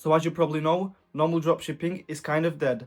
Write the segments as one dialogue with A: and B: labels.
A: So as you probably know, normal dropshipping is kind of dead.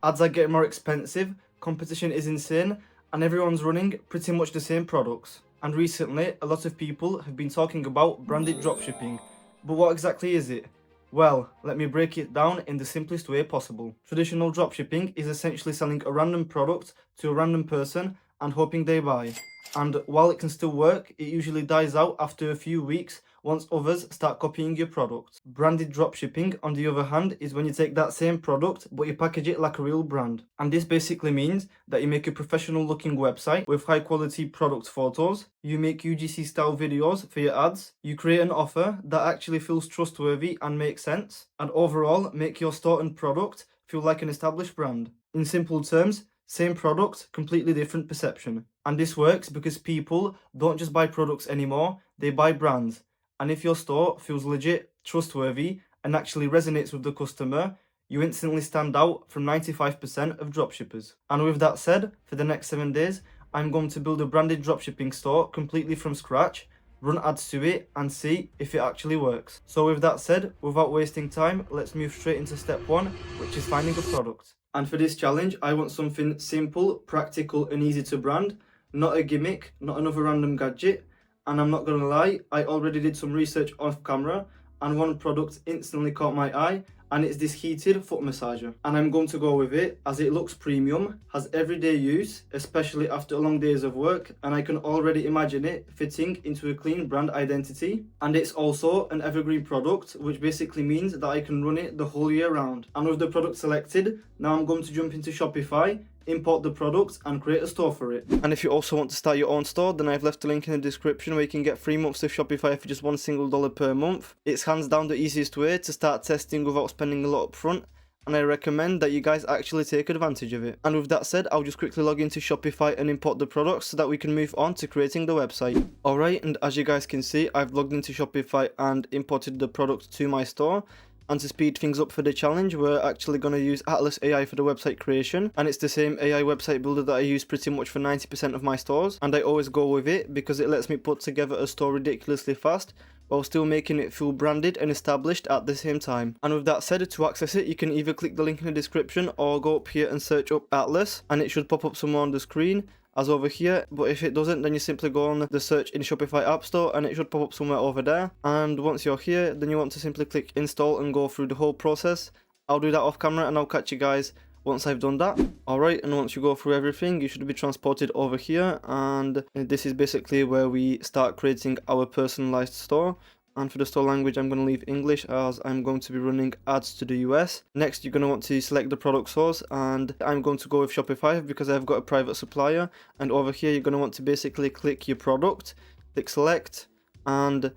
A: Ads are getting more expensive, competition is insane, and everyone's running pretty much the same products. And recently, a lot of people have been talking about branded dropshipping. But what exactly is it? Well, let me break it down in the simplest way possible. Traditional dropshipping is essentially selling a random product to a random person and hoping they buy. And while it can still work, it usually dies out after a few weeks once others start copying your product. Branded dropshipping, on the other hand, is when you take that same product but you package it like a real brand. And this basically means that you make a professional looking website with high quality product photos, you make UGC style videos for your ads, you create an offer that actually feels trustworthy and makes sense, and overall make your store and product feel like an established brand. In simple terms, same product, completely different perception. And this works because people don't just buy products anymore, they buy brands. And if your store feels legit, trustworthy, and actually resonates with the customer, you instantly stand out from 95% of dropshippers. And with that said, for the next 7 days, I'm going to build a branded dropshipping store completely from scratch, run ads to it, and see if it actually works. So with that said, without wasting time, let's move straight into step 1, which is finding a product. And for this challenge, I want something simple, practical, and easy to brand, not a gimmick, not another random gadget. And I'm not gonna lie, I already did some research off camera, and one product instantly caught my eye, and it's this heated foot massager. And I'm going to go with it as it looks premium, has everyday use, especially after long days of work, and I can already imagine it fitting into a clean brand identity. And it's also an evergreen product, which basically means that I can run it the whole year round. And with the product selected, now I'm going to jump into Shopify, import the product, and create a store for it. And if you also want to start your own store, then I've left a link in the description where you can get 3 months of Shopify for just $1 per month. It's hands down the easiest way to start testing without spending a lot up front, and I recommend that you guys actually take advantage of it. And with that said, I'll just quickly log into Shopify and import the products so that we can move on to creating the website. Alright, and as you guys can see, I've logged into Shopify and imported the product to my store. And to speed things up for the challenge, we're actually going to use Atlas AI for the website creation, and it's the same AI website builder that I use pretty much for 90% of my stores, and I always go with it because it lets me put together a store ridiculously fast while still making it feel branded and established at the same time. And with that said, to access it, you can either click the link in the description or go up here and search up Atlas, and it should pop up somewhere on the screen as over here. But if it doesn't, then you simply go on the search in Shopify App Store and it should pop up somewhere over there. And once you're here, then you want to simply click install and go through the whole process. I'll do that off camera and I'll catch you guys once I've done that. Alright, and once you go through everything, you should be transported over here, and this is basically where we start creating our personalized store. And for the store language, I'm going to leave English as I'm going to be running ads to the US. Next, you're going to want to select the product source, and I'm going to go with Shopify because I've got a private supplier. And over here, you're going to want to basically click your product, click select, and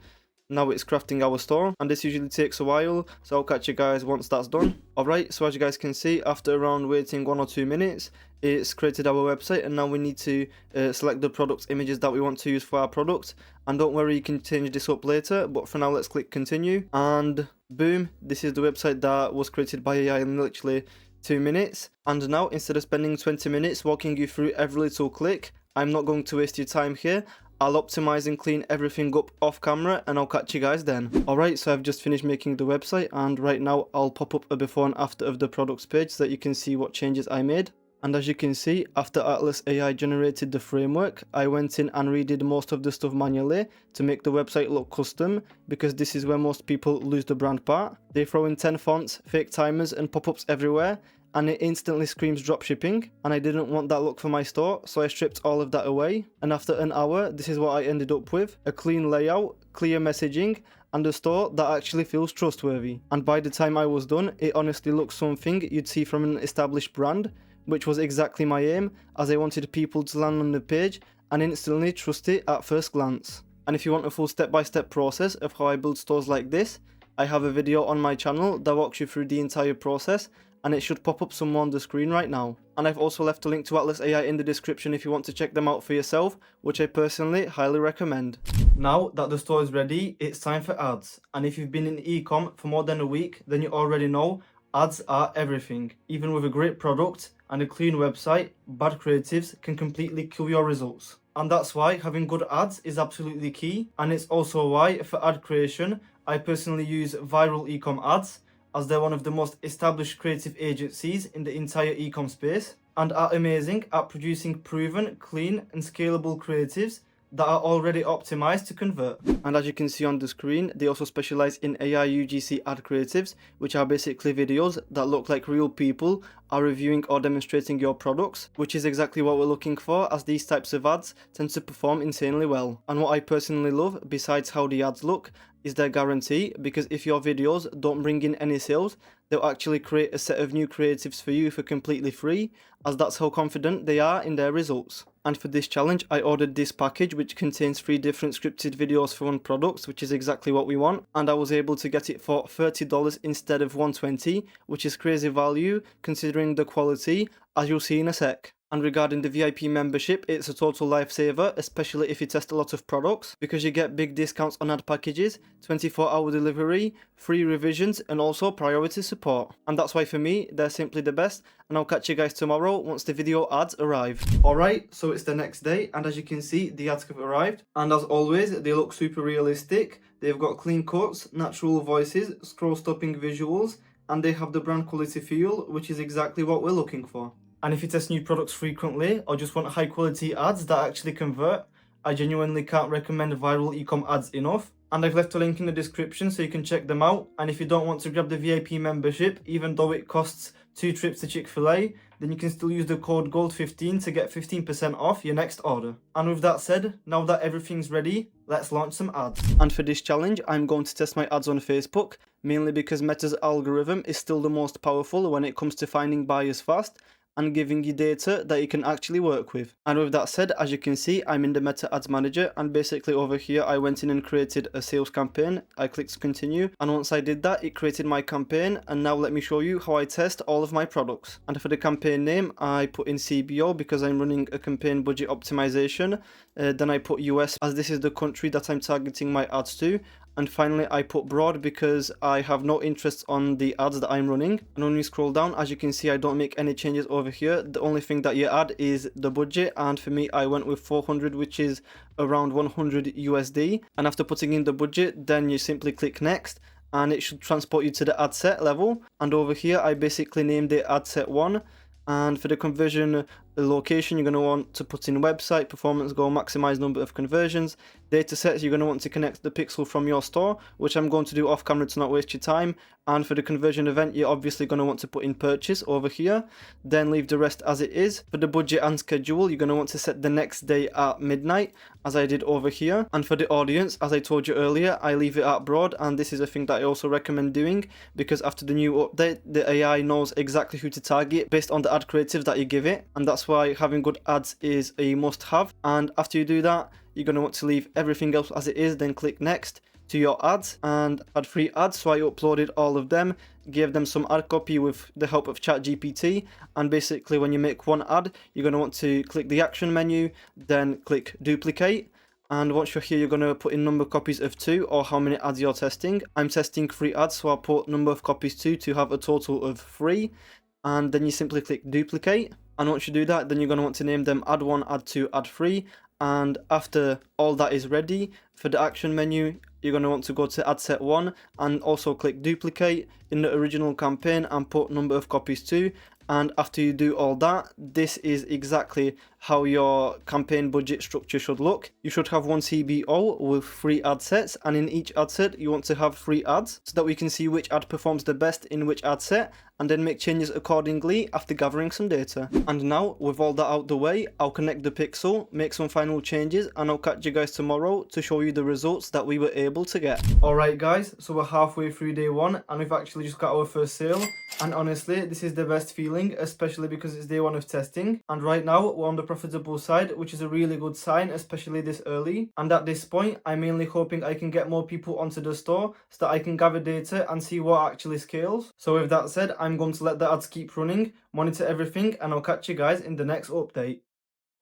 A: now it's crafting our store, and this usually takes a while, so I'll catch you guys once that's done. Alright, so as you guys can see, after around waiting 1 or 2 minutes, it's created our website, and now we need to select the product images that we want to use for our product. And don't worry, you can change this up later, but for now let's click continue, and boom, this is the website that was created by AI in literally 2 minutes. And now, instead of spending 20 minutes walking you through every little click, I'm not going to waste your time here. I'll optimize and clean everything up off camera, and I'll catch you guys then. Alright, so I've just finished making the website, and right now I'll pop up a before and after of the products page so that you can see what changes I made. And as you can see, after Atlas AI generated the framework, I went in and redid most of the stuff manually to make the website look custom, because this is where most people lose the brand part. They throw in 10 fonts, fake timers and pop-ups everywhere, and it instantly screams dropshipping, and I didn't want that look for my store, so I stripped all of that away. And after an hour, this is what I ended up with: a clean layout, clear messaging, and a store that actually feels trustworthy. And by the time I was done, it honestly looks something you'd see from an established brand, which was exactly my aim, as I wanted people to land on the page and instantly trust it at first glance. And if you want a full step-by-step process of how I build stores like this, I have a video on my channel that walks you through the entire process, and it should pop up somewhere on the screen right now. And I've also left a link to Atlas AI in the description if you want to check them out for yourself, which I personally highly recommend. Now that the store is ready, it's time for ads. And if you've been in e-com for more than a week, then you already know ads are everything. Even with a great product and a clean website, bad creatives can completely kill your results. And that's why having good ads is absolutely key, and it's also why for ad creation, I personally use Viral Ecom Ads, as they're one of the most established creative agencies in the entire ecom space and are amazing at producing proven, clean and scalable creatives that are already optimized to convert. And as you can see on the screen, they also specialize in AI UGC ad creatives, which are basically videos that look like real people are reviewing or demonstrating your products, which is exactly what we're looking for, as these types of ads tend to perform insanely well. And what I personally love, besides how the ads look, is their guarantee, because if your videos don't bring in any sales, they'll actually create a set of new creatives for you for completely free, as that's how confident they are in their results. And for this challenge, I ordered this package which contains 3 different scripted videos for one product, which is exactly what we want, and I was able to get it for $30 instead of $120, which is crazy value considering the quality, as you'll see in a sec. And regarding the VIP membership, it's a total lifesaver, especially if you test a lot of products, because you get big discounts on ad packages, 24-hour delivery, free revisions, and also priority support. And that's why for me, they're simply the best, and I'll catch you guys tomorrow once the video ads arrive. Alright, so it's the next day, and as you can see, the ads have arrived, and as always, they look super realistic. They've got clean cuts, natural voices, scroll stopping visuals, and they have the brand quality feel, which is exactly what we're looking for. And if you test new products frequently or just want high quality ads that actually convert, I genuinely can't recommend Viral Ecom Ads enough. And I've left a link in the description so you can check them out. And if you don't want to grab the VIP membership, even though it costs 2 trips to Chick-fil-A, then you can still use the code GOLD15 to get 15% off your next order. And with that said, now that everything's ready, let's launch some ads. And for this challenge, I'm going to test my ads on Facebook, mainly because Meta's algorithm is still the most powerful when it comes to finding buyers fast and giving you data that you can actually work with. And with that said, as you can see, I'm in the Meta Ads Manager, and basically over here I went in and created a sales campaign. I clicked continue, and once I did that, it created my campaign. And now let me show you how I test all of my products. And for the campaign name, I put in CBO because I'm running a campaign budget optimization. Then I put US, as this is the country that I'm targeting my ads to. And finally, I put broad because I have no interest on the ads that I'm running. And when we scroll down, as you can see, I don't make any changes over here. The only thing that you add is the budget. And for me, I went with 400, which is around 100 USD. And after putting in the budget, then you simply click next, and it should transport you to the ad set level. And over here, I basically named it ad set 1. And for the conversion location, you're going to want to put in website, performance goal, maximize number of conversions. Data sets, you're going to want to connect the pixel from your store, which I'm going to do off camera to not waste your time. And for the conversion event, you're obviously going to want to put in purchase over here, then leave the rest as it is. For the budget and schedule, you're going to want to set the next day at midnight, as I did over here. And for the audience, as I told you earlier, I leave it at broad, and this is a thing that I also recommend doing, because after the new update, the AI knows exactly who to target based on the ad creative that you give it, and that's why having good ads is a must-have. And after you do that, you're going to want to leave everything else as it is, then click next to your ads and add 3 ads. So I uploaded all of them, gave them some ad copy with the help of ChatGPT, and basically when you make one ad, you're going to want to click the action menu, then click duplicate. And once you're here, you're going to put in number of copies of 2, or how many ads you're testing. I'm testing 3 ads, so I'll put number of copies 2 to have a total of 3. And then you simply click duplicate. And once you do that, then you're going to want to name them ad 1, ad 2, ad 3. And after all that is ready, for the action menu, you're going to want to go to ad set 1 and also click duplicate in the original campaign and put number of copies 2. And after you do all that, this is exactly how your campaign budget structure should look. You should have one CBO with 3 ad sets, and in each ad set you want to have 3 ads so that we can see which ad performs the best in which ad set, and then make changes accordingly after gathering some data. And now, with all that out the way, I'll connect the pixel, make some final changes, and I'll catch you guys tomorrow to show you the results that we were able to get. Alright guys, so we're halfway through day 1 and we've actually just got our first sale, and honestly this is the best feeling, especially because it's day 1 of testing, and right now we're on the profitable side, which is a really good sign, especially this early. And at this point, I'm mainly hoping I can get more people onto the store so that I can gather data and see what actually scales. So with that said, I'm going to let the ads keep running, monitor everything, and I'll catch you guys in the next update.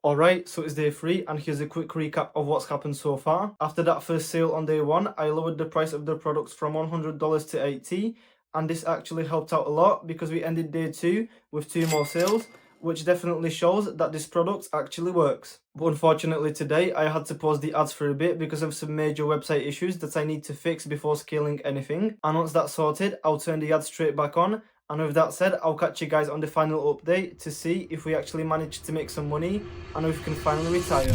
A: Alright, so it's day 3 and here's a quick recap of what's happened so far. After that first sale on day 1, I lowered the price of the products from $100 to $80, and this actually helped out a lot because we ended day 2 with 2 more sales. which definitely shows that this product actually works. But unfortunately today I had to pause the ads for a bit because of some major website issues that I need to fix before scaling anything. And once that's sorted, I'll turn the ads straight back on. And with that said, I'll catch you guys on the final update to see if we actually managed to make some money and if we can finally retire.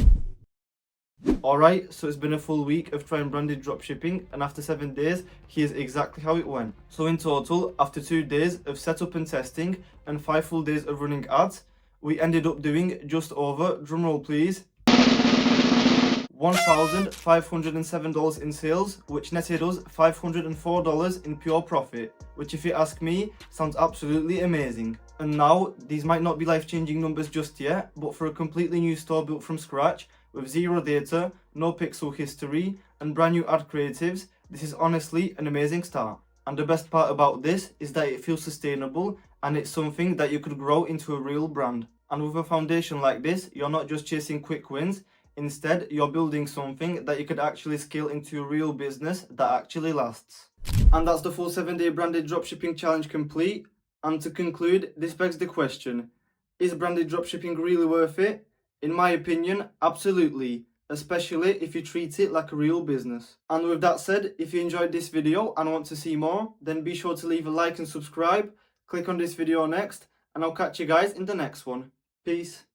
A: Alright, so it's been a full week of trying branded dropshipping, and after 7 days, here's exactly how it went. So in total, after 2 days of setup and testing, and 5 full days of running ads, we ended up doing just over, drumroll please, $1,507 in sales, which netted us $504 in pure profit, which if you ask me, sounds absolutely amazing. And now, these might not be life-changing numbers just yet, but for a completely new store built from scratch, with zero data, no pixel history, and brand new ad creatives, this is honestly an amazing start. And the best part about this is that it feels sustainable, and it's something that you could grow into a real brand. And with a foundation like this, you're not just chasing quick wins, instead you're building something that you could actually scale into a real business that actually lasts. And that's the full 7-day branded dropshipping challenge complete. And to conclude, this begs the question, is branded dropshipping really worth it? In my opinion, absolutely, especially if you treat it like a real business. And with that said, if you enjoyed this video and want to see more, then be sure to leave a like and subscribe, click on this video next, and I'll catch you guys in the next one. Peace.